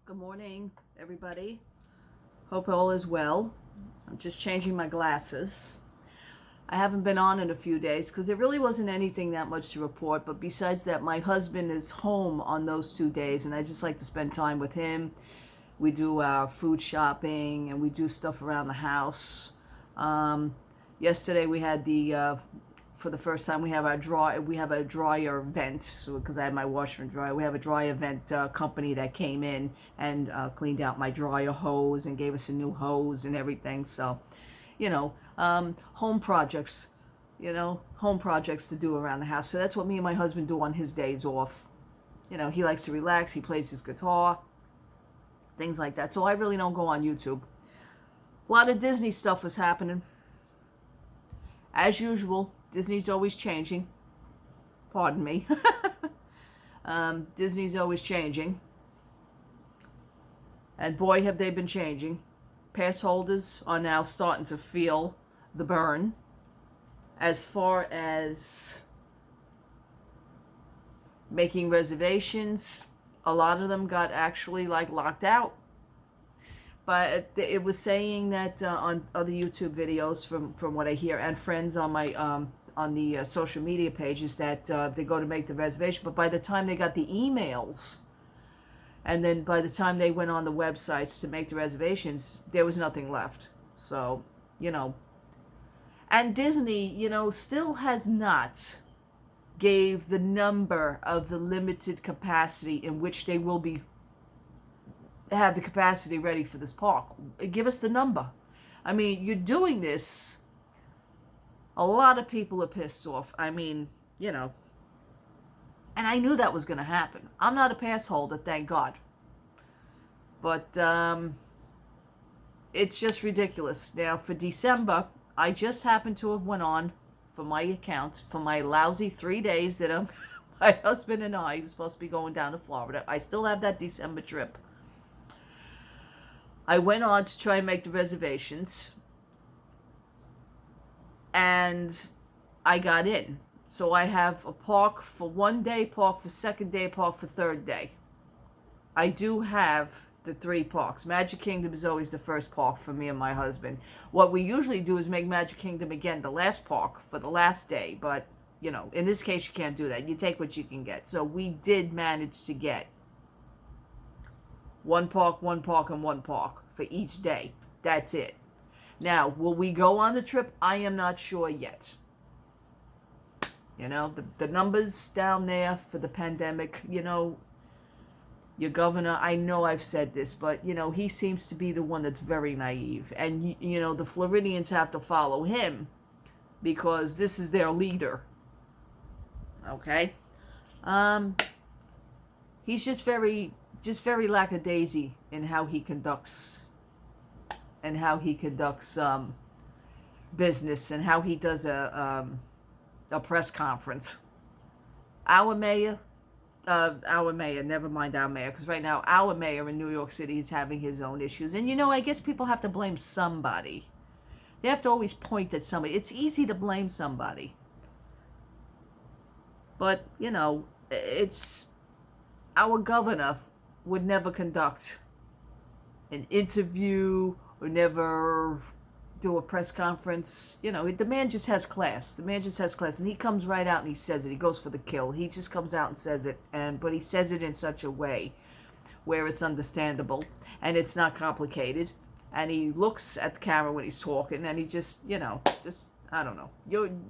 Good morning, everybody. Hope all is well. I'm just changing my glasses. I haven't been on in a few days because there really wasn't anything that much to report. But besides that, my husband is home on those 2 days, and I just like to spend time with him. We do our food shopping and we do stuff around the house. Um, Yesterday we had for the first time, we have a dryer vent. So because I had my washer and dryer, we have a dryer vent company that came in and cleaned out my dryer hose and gave us a new hose and everything. So, home projects, home projects to do around the house. So that's what me and my husband do on his days off. He likes to relax. He plays his guitar, things like that. So I really don't go on YouTube. A lot of Disney stuff is happening. As usual, Disney's always changing. Pardon me. Disney's always changing. And boy, have they been changing. Pass holders are now starting to feel the burn. As far as making reservations, a lot of them got actually locked out. But it was saying that on other YouTube videos, from what I hear, and friends on my on the social media pages, that they go to make the reservation, but by the time they got the emails, and then by the time they went on the websites to make the reservations, there was nothing left. So, and Disney, still has not gave the number of the limited capacity in which they will be have the capacity ready for this park. Give us the number. I mean, you're doing this. A lot of people are pissed off. I mean, and I knew that was going to happen. I'm not a pass holder, thank God. But it's just ridiculous. Now, for December, I just happened to have went on for my account for my lousy 3 days that my husband and I were supposed to be going down to Florida. I still have that December trip. I went on to try and make the reservations, and I got in. So I have a park for 1 day, park for second day, park for third day. I do have the 3 parks. Magic Kingdom is always the first park for me and my husband. What we usually do is make Magic Kingdom again the last park for the last day, but in this case you can't do that. You take what you can get. So we did manage to get one park, and one park for each day. That's it. Now, will we go on the trip? I am not sure yet. The numbers down there for the pandemic, your governor, I know I've said this, but, he seems to be the one that's very naive. And, the Floridians have to follow him because this is their leader. Okay? He's just very lackadaisy in how he conducts business and how he does a press conference. Our mayor, never mind our mayor, because right now our mayor in New York City is having his own issues. And I guess people have to blame somebody. They have to always point at somebody. It's easy to blame somebody. But, it's our governor would never conduct an interview or never do a press conference. The man just has class. The man just has class. And he comes right out and he says it. He goes for the kill. He just comes out and says it. But he says it in such a way where it's understandable and it's not complicated. And he looks at the camera when he's talking and he just, I don't know.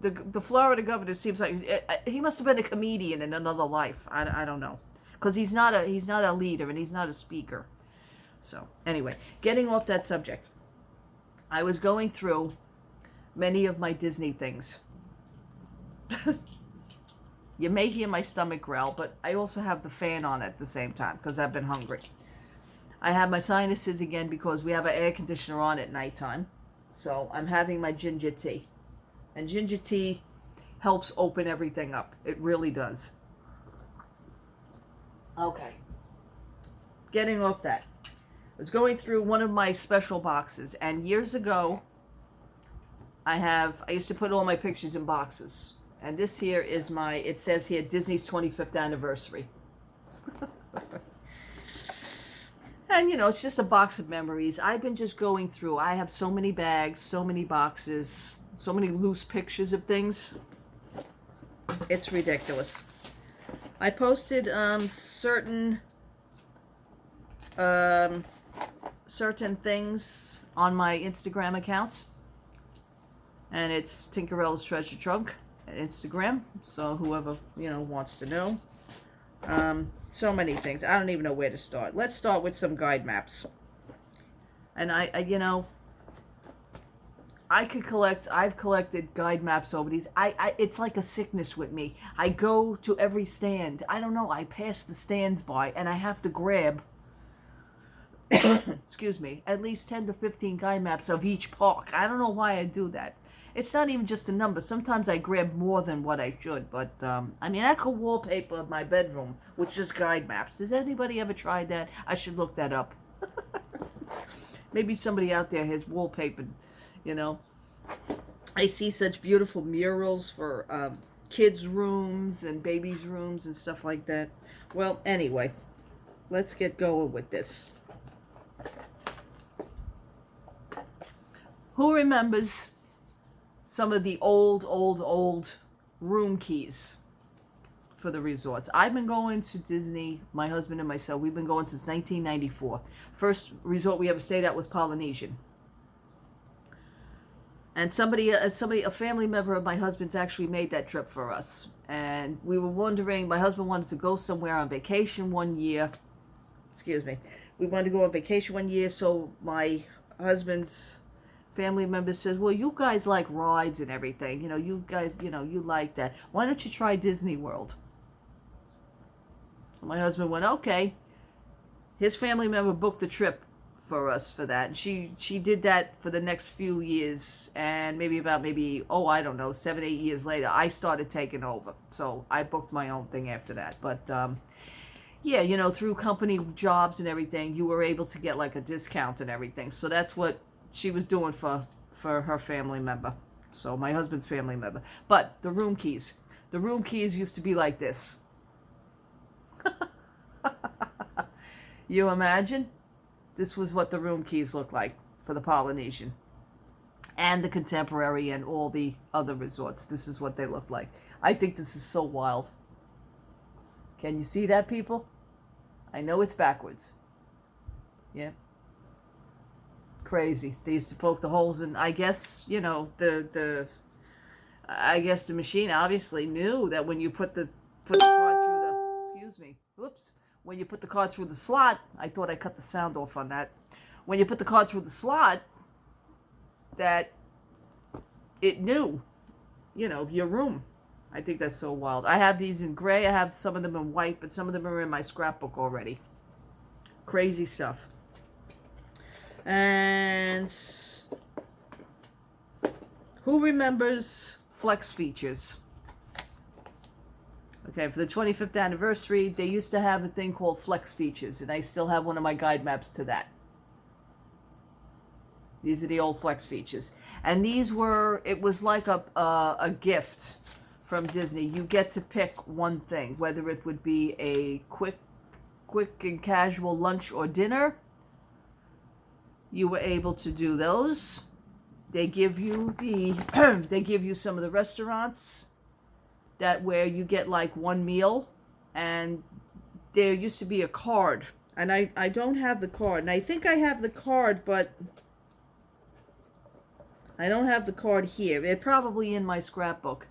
The Florida governor seems like he must have been a comedian in another life. I don't know. Because he's not a leader and he's not a speaker. So anyway, getting off that subject, I was going through many of my Disney things. You may hear my stomach growl, but I also have the fan on at the same time because I've been hungry. I have my sinuses again because we have an air conditioner on at nighttime. So I'm having my ginger tea. And ginger tea helps open everything up. It really does. Okay. Getting off that. I was going through one of my special boxes, and years ago, I used to put all my pictures in boxes. And this here is it says here, Disney's 25th anniversary. And, it's just a box of memories. I've been just going through. I have so many bags, so many boxes, so many loose pictures of things. It's ridiculous. I posted certain things on my Instagram account. And it's Tinkerella's Treasure Trunk at Instagram. So whoever, wants to know. So many things. I don't even know where to start. Let's start with some guide maps. And I've collected guide maps over these. It's like a sickness with me. I go to every stand. I don't know. I pass the stands by and I have to grab, excuse me, at least 10 to 15 guide maps of each park. I don't know why I do that. It's not even just a number. Sometimes I grab more than what I should. But, I could wallpaper my bedroom with just guide maps. Has anybody ever tried that? I should look that up. Maybe somebody out there has wallpapered, I see such beautiful murals for kids' rooms and babies' rooms and stuff like that. Well, anyway, let's get going with this. Who remembers some of the old room keys for the resorts? I've been going to Disney, my husband and myself, we've been going since 1994. First resort we ever stayed at was Polynesian. And a family member of my husband's actually made that trip for us. And we were wondering, my husband wanted to go somewhere on vacation one year. Excuse me. We wanted to go on vacation one year, so my husband's family member says, well, you guys like rides and everything. You guys, you like that. Why don't you try Disney World? So my husband went, okay. His family member booked the trip for us for that. And she did that for the next few years. And maybe 7, 8 years later, I started taking over. So I booked my own thing after that. But, through company jobs and everything, you were able to get like a discount and everything. So that's what she was doing for her family member. So my husband's family member. But the room keys used to be like this. You imagine? This was what the room keys looked like for the Polynesian and the Contemporary and all the other resorts. This is what they look like. I think this is so wild. Can you see that, people? I know it's backwards. Yeah. Crazy. They used to poke the holes in, I guess, the machine obviously knew that when you put the card through when you put the card through the slot, I thought I cut the sound off on that. When you put the card through the slot, that it knew, your room. I think that's so wild. I have these in gray. I have some of them in white, but some of them are in my scrapbook already. Crazy stuff. And who remembers flex features? Okay, for the 25th anniversary, they used to have a thing called flex features, and I still have one of my guide maps to that. These are the old flex features. And it was like a gift from Disney. You get to pick one thing, whether it would be a quick and casual lunch or dinner. You were able to do those. They give you some of the restaurants where you get like one meal, and there used to be a card, and I don't have the card, and I think I have the card, but I don't have the card here. It's probably in my scrapbook.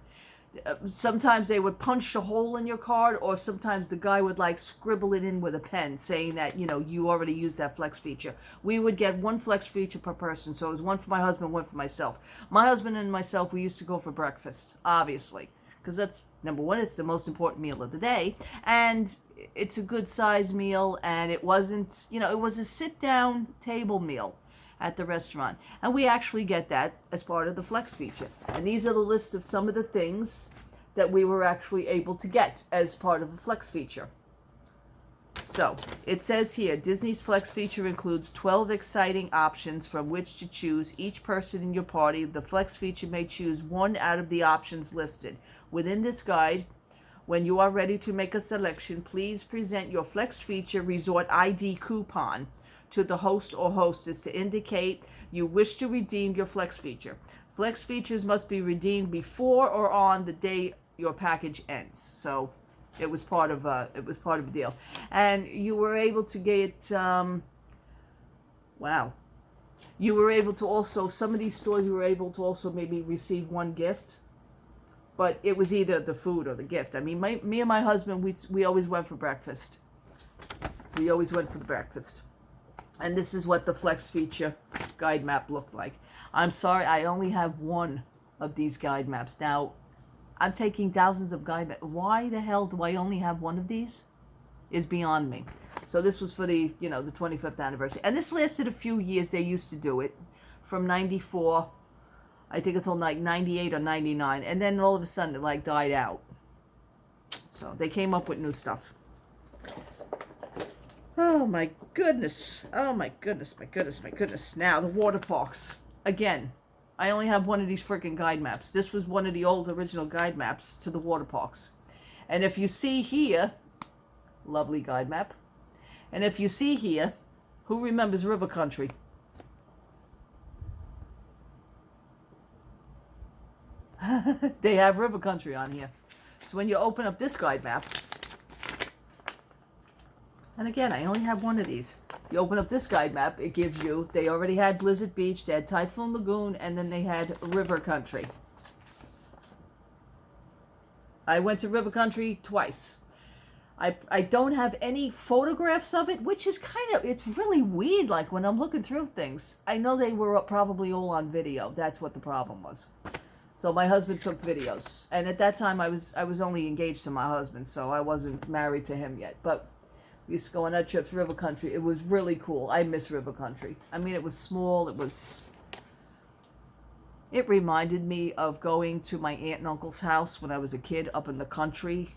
Sometimes they would punch a hole in your card, or sometimes the guy would like scribble it in with a pen saying that, you already used that flex feature. We would get one flex feature per person. So it was one for my husband, one for myself. My husband and myself, we used to go for breakfast, obviously, because that's, number one, it's the most important meal of the day. And it's a good size meal, and it wasn't, it was a sit down table meal at the restaurant. And we actually get that as part of the flex feature. And these are the list of some of the things that we were actually able to get as part of the flex feature. So it says here, Disney's flex feature includes 12 exciting options from which to choose. Each person in your party, the flex feature may choose one out of the options listed. Within this guide, When you are ready to make a selection, please present your Flex Feature Resort ID coupon to the host or hostess to indicate you wish to redeem your Flex Feature. Flex Features must be redeemed before or on the day your package ends. So it was part of a deal, and you were able to get wow. You were able to also, some of these stores you were able to also maybe receive one gift, but it was either the food or the gift. I mean, me and my husband, we always went for breakfast. We always went for breakfast. And this is what the Flex Feature guide map looked like. I'm sorry, I only have one of these guide maps. Now, I'm taking thousands of guide maps. Why the hell do I only have one of these? Is beyond me. So this was for the, the 25th anniversary. And this lasted a few years. They used to do it from 94, I think until like 98 or 99. And then all of a sudden it like died out. So they came up with new stuff. Oh my goodness. Oh my goodness, my goodness, my goodness. Now the water parks. Again, I only have one of these freaking guide maps. This was one of the old original guide maps to the water parks. And if you see here, lovely guide map. And if you see here, who remembers River Country? They have River Country on here. So when you open up this guide map, and again, I only have one of these. You open up this guide map, it gives you, they already had Blizzard Beach, they had Typhoon Lagoon, and then they had River Country. I went to River Country twice. I don't have any photographs of it, which is it's really weird, like when I'm looking through things. I know they were probably all on video. That's what the problem was. So my husband took videos. And at that time, I was only engaged to my husband, so I wasn't married to him yet. But we used to go on that trip to River Country. It was really cool. I miss River Country. I mean, it was small. It reminded me of going to my aunt and uncle's house when I was a kid up in the country.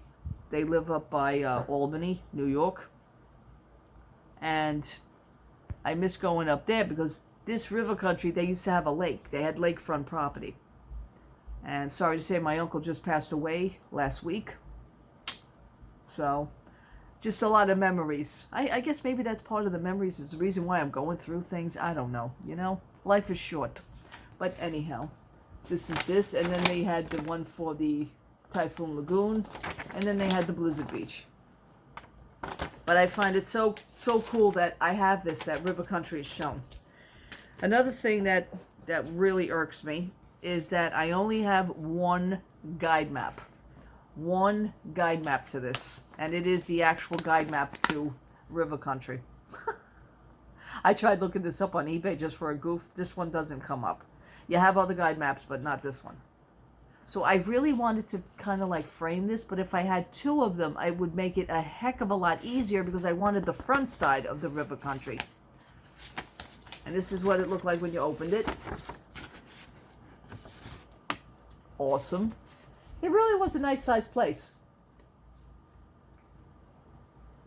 They live up by Albany, New York. And I miss going up there because this River Country, they used to have a lake. They had lakefront property. And sorry to say, my uncle just passed away last week. So, just a lot of memories. I guess maybe that's part of the memories. Is the reason why I'm going through things. I don't know. Life is short. But anyhow, this is this. And then they had the one for the Typhoon Lagoon, and then they had the Blizzard Beach. But I find it so cool that I have this, that River Country is shown. Another thing that really irks me is that I only have one guide map. One guide map to this, and it is the actual guide map to River Country. I tried looking this up on eBay just for a goof. This one doesn't come up. You have other guide maps, but not this one. So I really wanted to kind of like frame this, but if I had two of them, I would make it a heck of a lot easier because I wanted the front side of the River Country. And this is what it looked like when you opened it. Awesome. It really was a nice sized place.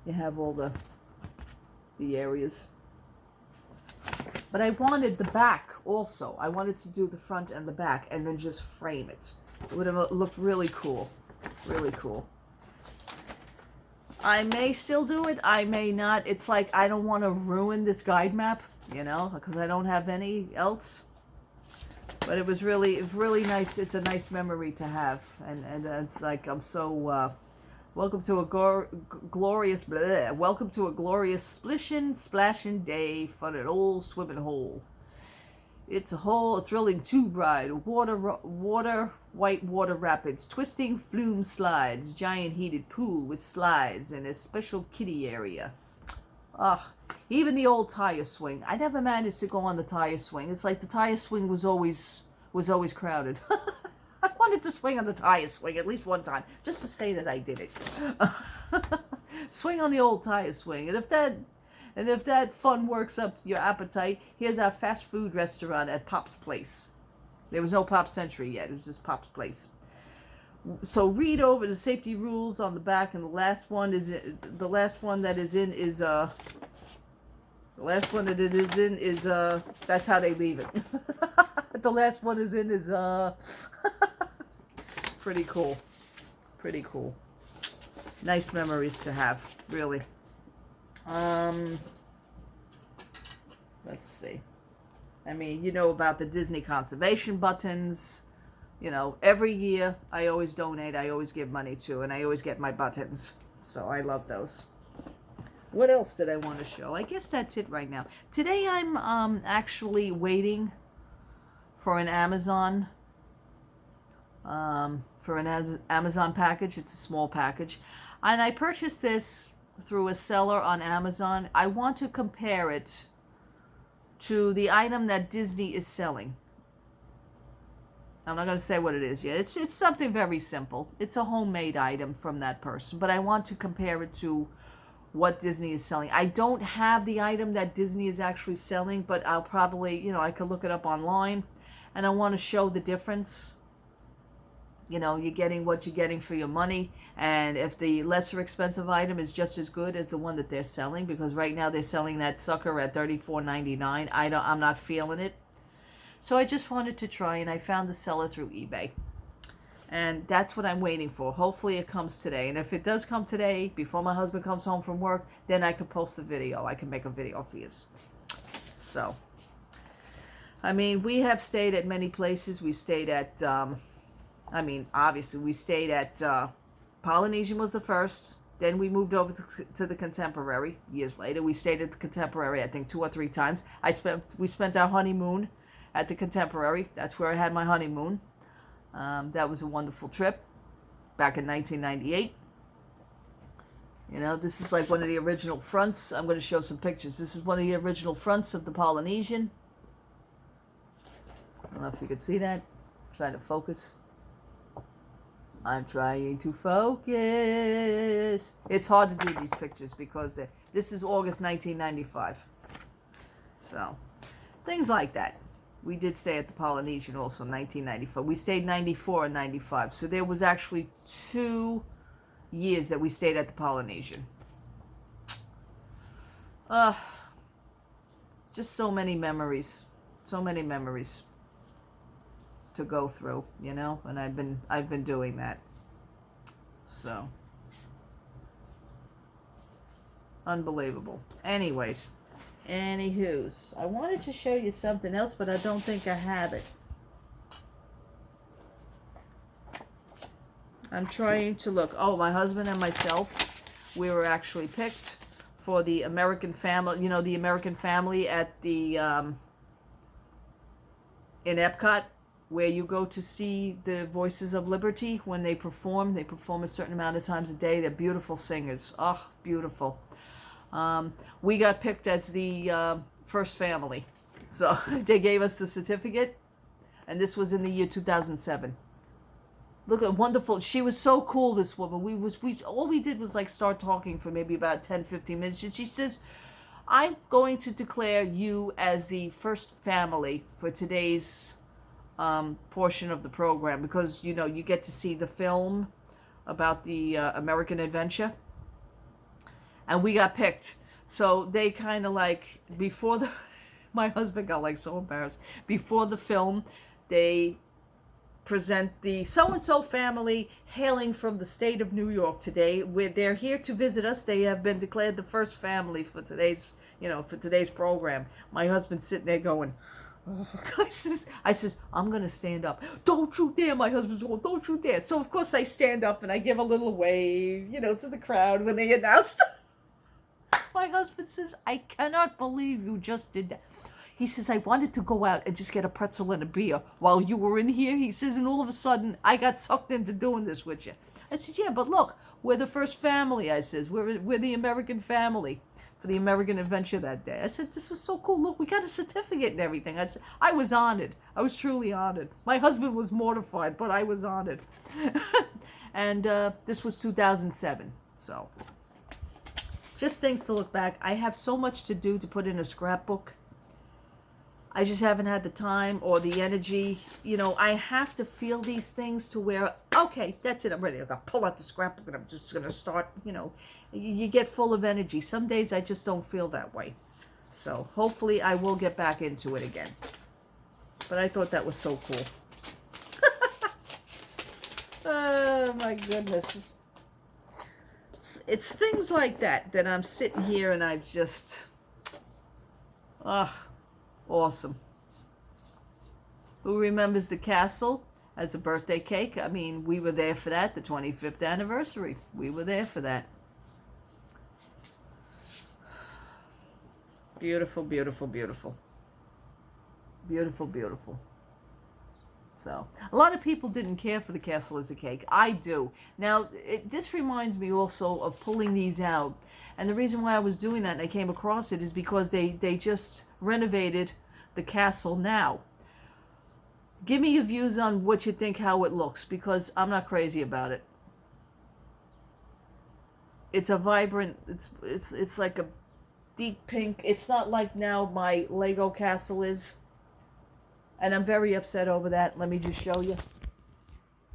You have all the areas. But I wanted the back also. I wanted to do the front and the back and then just frame it. It would have looked really cool. Really cool. I may still do it. I may not. It's like I don't want to ruin this guide map, because I don't have any else. But it was really nice. It's a nice memory to have. And it's like I'm so... welcome to a glorious... Bleh, welcome to a glorious splashin' day for an old swimming hole. It's a whole thrilling tube ride, white water rapids, twisting flume slides, giant heated pool with slides, and a special kiddie area. Even the old tire swing. I never managed to go on the tire swing. It's like the tire swing was always crowded. I wanted to swing on the tire swing at least one time, just to say that I did it. Swing on the old tire swing, and if that fun works up your appetite, here's our fast food restaurant at Pop's Place. There was no Pop Century yet. It was just Pop's Place. So read over the safety rules on the back, and the last one that it is that's how they leave it. The last one is pretty cool. Pretty cool. Nice memories to have, really. Let's see. I mean, you know about the Disney conservation buttons. You know, every year I always donate, I always give money to, and I always get my buttons. So I love those. What else did I want to show? I guess that's it right now. Today I'm actually waiting for an Amazon Amazon package. It's a small package. And I purchased this through a seller on Amazon. I want to compare it to the item that Disney is selling. I'm not going to say what it is yet. It's something very simple. It's a homemade item from that person, but I want to compare it to what Disney is selling. I don't have the item that Disney is actually selling, but I'll probably, you know, I could look it up online, and I want to show the difference. You know, you're getting what you're getting for your money, and if the lesser expensive item is just as good as the one that they're selling, because right now they're selling that sucker at $34.99, I'm not feeling it. So I just wanted to try, and I found the seller through eBay. And that's what I'm waiting for. Hopefully it comes today. And if it does come today, before my husband comes home from work, then I could post a video. I can make a video for you. So, I mean, we have stayed at many places. We've stayed at, obviously, we stayed at, Polynesian was the first. Then we moved over to the Contemporary years later. We stayed at the Contemporary, I think, 2 or 3 times. We spent our honeymoon at the Contemporary. That's where I had my honeymoon. That was a wonderful trip back in 1998. You know, this is like one of the original fronts. I'm going to show some pictures. This is one of the original fronts of the Polynesian. I don't know if you can see that. I'm trying to focus. I'm trying to focus. It's hard to do these pictures because this is August 1995. So, things like that. We did stay at the Polynesian also in 1994. We stayed 94 and 95. So there was actually 2 years that we stayed at the Polynesian. Just so many memories. So many memories to go through, you know, and I've been doing that. So unbelievable. Anyways. Anywho's, I wanted to show you something else, but I don't think I have it. I'm trying to look. Oh, my husband and myself, we were actually picked for the American family, you know, the American family at the, in Epcot, where you go to see the Voices of Liberty when they perform. They perform a certain amount of times a day. They're beautiful singers. Oh, beautiful. We got picked as the first family. So they gave us the certificate, and this was in the year 2007. Look at wonderful. She was so cool, this woman. We all we did was like start talking for maybe about 10-15 minutes. And she says, I'm going to declare you as the first family for today's portion of the program, because, you know, you get to see the film about the American adventure. And we got picked. So they kind of like, before the, my husband got like so embarrassed. Before the film, they present the so-and-so family hailing from the state of New York today. They're here to visit us. They have been declared the first family for today's, you know, for today's program. My husband's sitting there going, oh. I says, I'm going to stand up. Don't you dare. My husband's going, don't you dare. So, of course, I stand up and I give a little wave, you know, to the crowd when they announced. My husband says, I cannot believe you just did that. He says, I wanted to go out and just get a pretzel and a beer while you were in here. He says, and all of a sudden, I got sucked into doing this with you. I said, yeah, but look, we're the first family, I says. We're the American family for the American adventure that day. I said, this was so cool. Look, we got a certificate and everything. I was honored. I was truly honored. My husband was mortified, but I was honored. And this was 2007, so... just things to look back. I have so much to do to put in a scrapbook. I just haven't had the time or the energy. You know, I have to feel these things to where, okay, that's it. I'm ready. I'm going to pull out the scrapbook and I'm just going to start, you know. You get full of energy. Some days I just don't feel that way. So hopefully I will get back into it again. But I thought that was so cool. Oh, my goodness. it's things like that that I'm sitting here and I just, awesome. Who remembers the castle as a birthday cake? I mean, we were there for that, the 25th anniversary. We were there for that. Beautiful, beautiful, beautiful. Beautiful, beautiful. So, a lot of people didn't care for the castle as a cake. I do. Now, this reminds me also of pulling these out. And the reason why I was doing that and I came across it is because they just renovated the castle now. Give me your views on what you think, how it looks, because I'm not crazy about it. It's a vibrant, it's like a deep pink. It's not like now my Lego castle is. And I'm very upset over that. Let me just show you.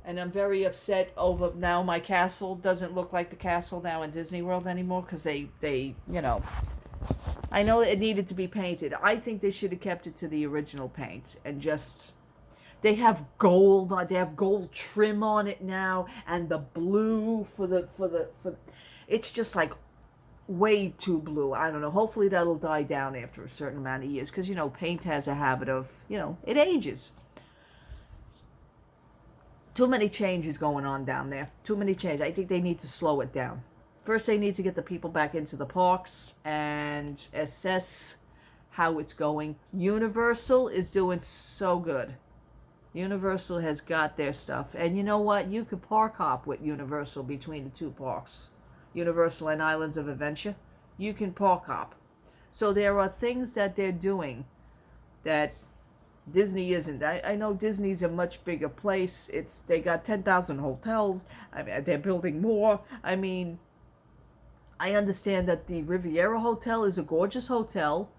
And I'm very upset over now my castle doesn't look like the castle now in Disney World anymore because they, you know, I know it needed to be painted. I think they should have kept it to the original paint and just, they have gold trim on it now and the blue for it's just like way too blue. I don't know. Hopefully that'll die down after a certain amount of years because, you know, paint has a habit of, you know, it ages. Too many changes going on down there. Too many changes. I think they need to slow it down. First, they need to get the people back into the parks and assess how it's going. Universal is doing so good. Universal has got their stuff. And you know what? You could park hop with Universal between the two parks. Universal and Islands of Adventure, you can park hop. So there are things that they're doing that Disney isn't. I know Disney's a much bigger place. They got 10,000 hotels. I mean, they're building more. I mean, I understand that the Riviera Hotel is a gorgeous hotel,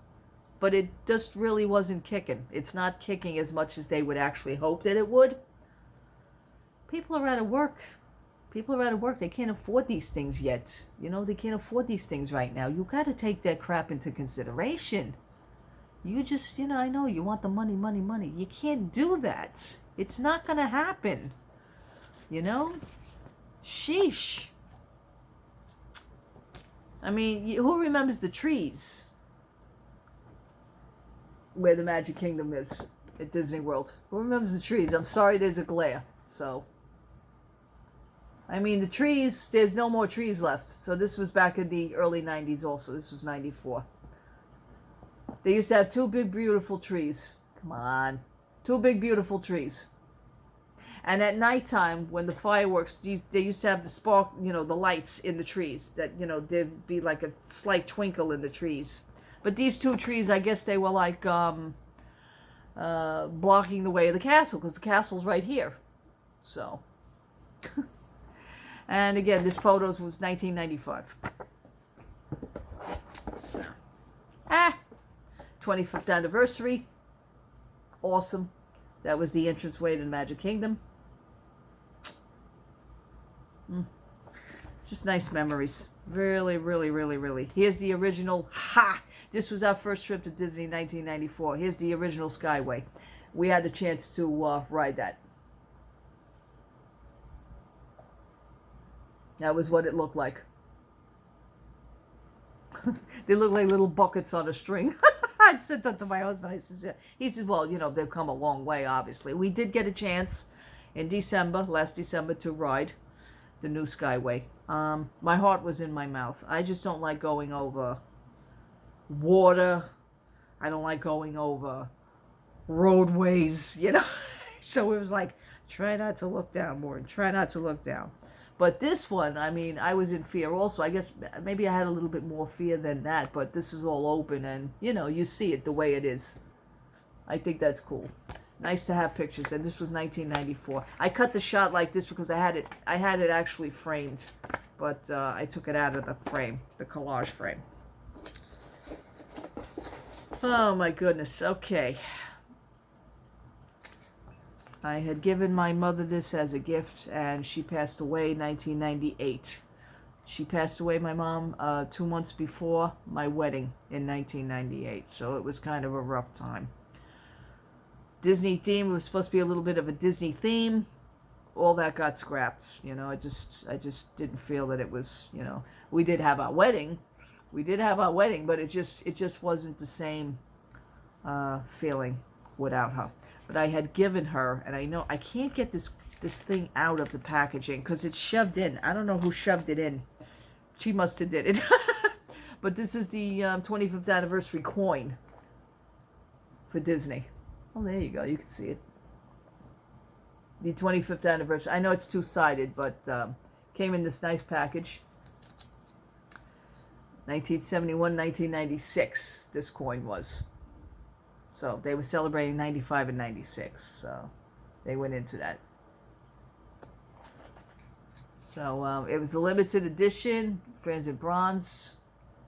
but it just really wasn't kicking. It's not kicking as much as they would actually hope that it would. People are out of work. People are out of work. They can't afford these things yet. You know, they can't afford these things right now. You got to take that crap into consideration. You just, you know, I know you want the money, money, money. You can't do that. It's not going to happen. You know? Sheesh. I mean, who remembers the trees where the Magic Kingdom is at Disney World? Who remembers the trees? I'm sorry there's a glare. So, I mean, the trees, there's no more trees left. So this was back in the early 90s also. This was 94. They used to have two big, beautiful trees. Come on. Two big, beautiful trees. And at nighttime, when the fireworks, they used to have the spark, you know, the lights in the trees. That, you know, there'd be like a slight twinkle in the trees. But these two trees, I guess they were like blocking the way of the castle. Because the castle's right here. So... And again, this photo was 1995. So, 25th anniversary. Awesome. That was the entranceway to the Magic Kingdom. Just nice memories. Really, really, really, really. Here's the original. This was our first trip to Disney in 1994. Here's the original Skyway. We had a chance to ride that. That was what it looked like. They look like little buckets on a string. I said that to my husband. He says, well, you know, they've come a long way, obviously. We did get a chance in last December, to ride the new Skyway. My heart was in my mouth. I just don't like going over water. I don't like going over roadways, you know. So it was like, try not to look down more and try not to look down. But this one, I mean, I was in fear also. I guess maybe I had a little bit more fear than that, but this is all open and, you know, you see it the way it is. I think that's cool. Nice to have pictures. And this was 1994. I cut the shot like this because I had it actually framed, but I took it out of the frame, the collage frame. Oh my goodness. Okay. I had given my mother this as a gift, and she passed away in 1998. She passed away, my mom, 2 months before my wedding in 1998, so it was kind of a rough time. Disney theme, it was supposed to be a little bit of a Disney theme. all that got scrapped. You know, I just didn't feel that it was, you know, we did have our wedding. We did have our wedding, but it just wasn't the same feeling without her. But I had given her, and I know I can't get this thing out of the packaging because it's shoved in. I don't know who shoved it in. She must have did it. But this is the 25th anniversary coin for Disney. Oh, there you go. You can see it. The 25th anniversary. I know it's two-sided, but came in this nice package. 1971, 1996, this coin was. So they were celebrating 95 and 96. So they went into that. So it was a limited edition, transit bronze.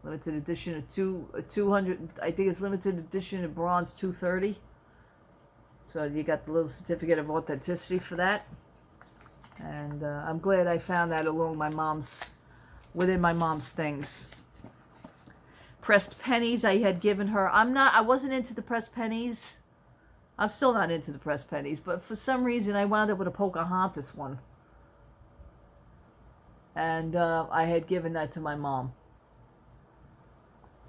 Limited edition of 200, I think it's limited edition of bronze 230. So you got the little certificate of authenticity for that. And I'm glad I found that along within my mom's things. Pressed pennies I had given her. I wasn't into the pressed pennies. I'm still not into the pressed pennies, but for some reason I wound up with a Pocahontas one. And I had given that to my mom.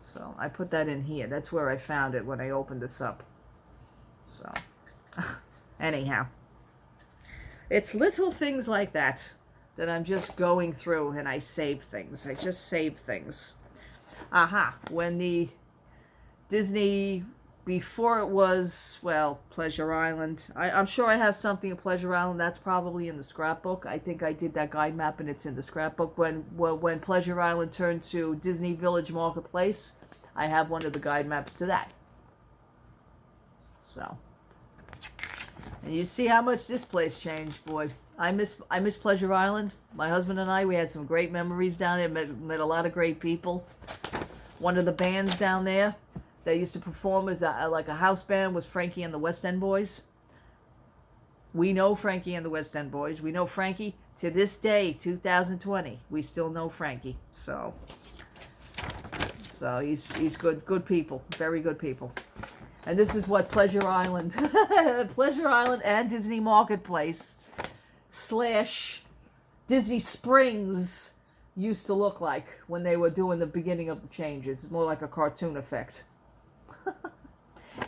So I put that in here. That's where I found it when I opened this up. So, anyhow. It's little things like that I'm just going through, and I save things. I just save things. When the Disney, before it was, well, Pleasure Island. I'm sure I have something at Pleasure Island. That's probably in the scrapbook. I think I did that guide map, and it's in the scrapbook. When Pleasure Island turned to Disney Village Marketplace, I have one of the guide maps to that. So, and you see how much this place changed, boy. I miss Pleasure Island. My husband and I, we had some great memories down there. Met a lot of great people. One of the bands down there that used to perform as like a house band was Frankie and the West End Boys. We know Frankie and the West End Boys. We know Frankie to this day, 2020. We still know Frankie. So he's good people, very good people. And this is what Pleasure Island, Pleasure Island and Disney Marketplace / Disney Springs used to look like when they were doing the beginning of the changes. It's more like a cartoon effect.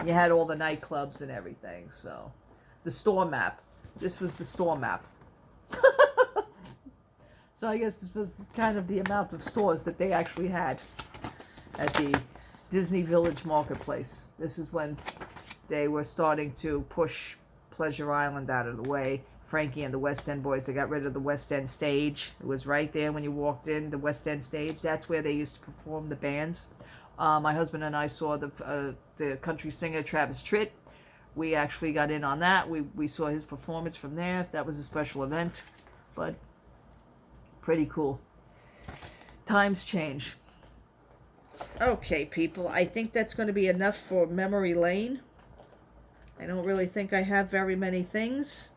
You had all the nightclubs and everything. So the store map. This was the store map. So I guess this was kind of the amount of stores that they actually had at the Disney Village Marketplace. This is when they were starting to push Pleasure Island out of the way. Frankie and the West End Boys, they got rid of the West End stage. It was right there when you walked in, the West End stage. That's where they used to perform the bands. My husband and I saw the country singer Travis Tritt. We actually got in on that. We saw his performance from there. That was a special event. But pretty cool. Times change. Okay, people. I think that's going to be enough for memory lane. I don't really think I have very many things.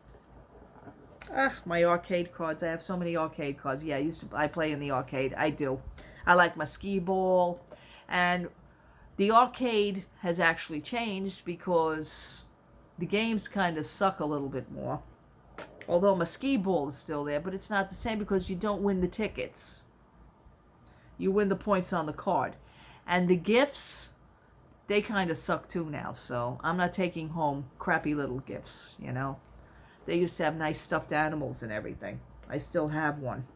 My arcade cards. I have so many arcade cards. Yeah, I play in the arcade. I do. I like my skee ball. And the arcade has actually changed because the games kind of suck a little bit more. Although my skee ball is still there, but it's not the same because you don't win the tickets. You win the points on the card. And the gifts, they kind of suck too now. So I'm not taking home crappy little gifts, you know. They used to have nice stuffed animals and everything. I still have one.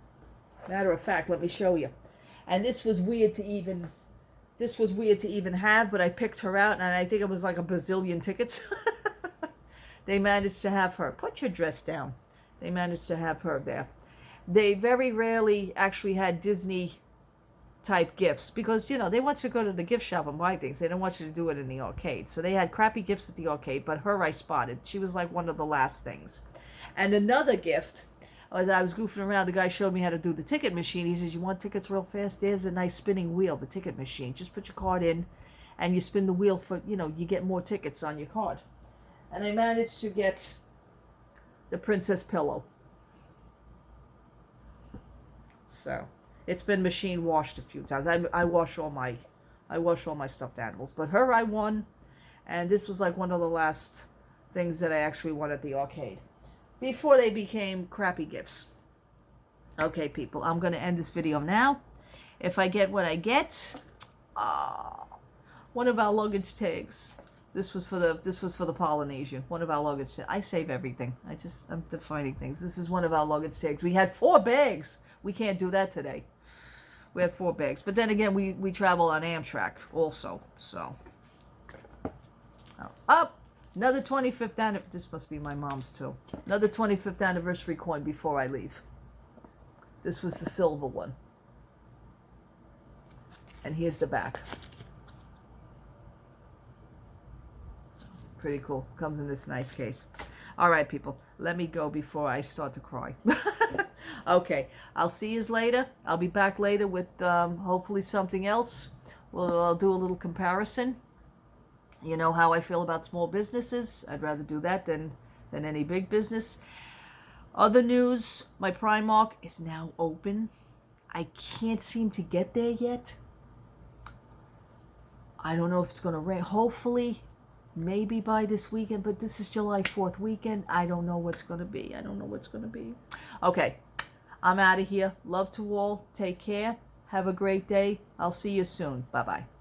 Matter of fact, let me show you. And this was weird to even have, but I picked her out, and I think it was like a bazillion tickets. They managed to have her. Put your dress down. They managed to have her there. They very rarely actually had Disney type gifts because, you know, they want you to go to the gift shop and buy things. They don't want you to do it in the arcade. So they had crappy gifts at the arcade, but her I spotted. She was like one of the last things. And another gift, as I was goofing around, the guy showed me how to do the ticket machine. He says, you want tickets real fast? There's a nice spinning wheel, the ticket machine. Just put your card in and you spin the wheel for, you know, you get more tickets on your card. And I managed to get the princess pillow. So it's been machine washed a few times. I wash all my stuffed animals. But her I won, and this was like one of the last things that I actually won at the arcade. before they became crappy gifts. Okay, people, I'm going to end this video now. If I get what I get, one of our luggage tags. This was for the Polynesian. One of our luggage tags. I save everything. I'm defining things. This is one of our luggage tags. We had 4 bags. We can't do that today. We had 4 bags. But then again, we travel on Amtrak also. So, up. Another 25th anniversary. This must be my mom's too. Another 25th anniversary coin before I leave. This was the silver one. And here's the back. Pretty cool. Comes in this nice case. All right, people. Let me go before I start to cry. Okay. I'll see you later. I'll be back later with hopefully something else. I'll do a little comparison. You know how I feel about small businesses. I'd rather do that than any big business. Other news, my Primark is now open. I can't seem to get there yet. I don't know if it's going to rain. Hopefully, maybe by this weekend, but this is July 4th weekend. I don't know what's going to be. Okay, I'm out of here. Love to all. Take care. Have a great day. I'll see you soon. Bye-bye.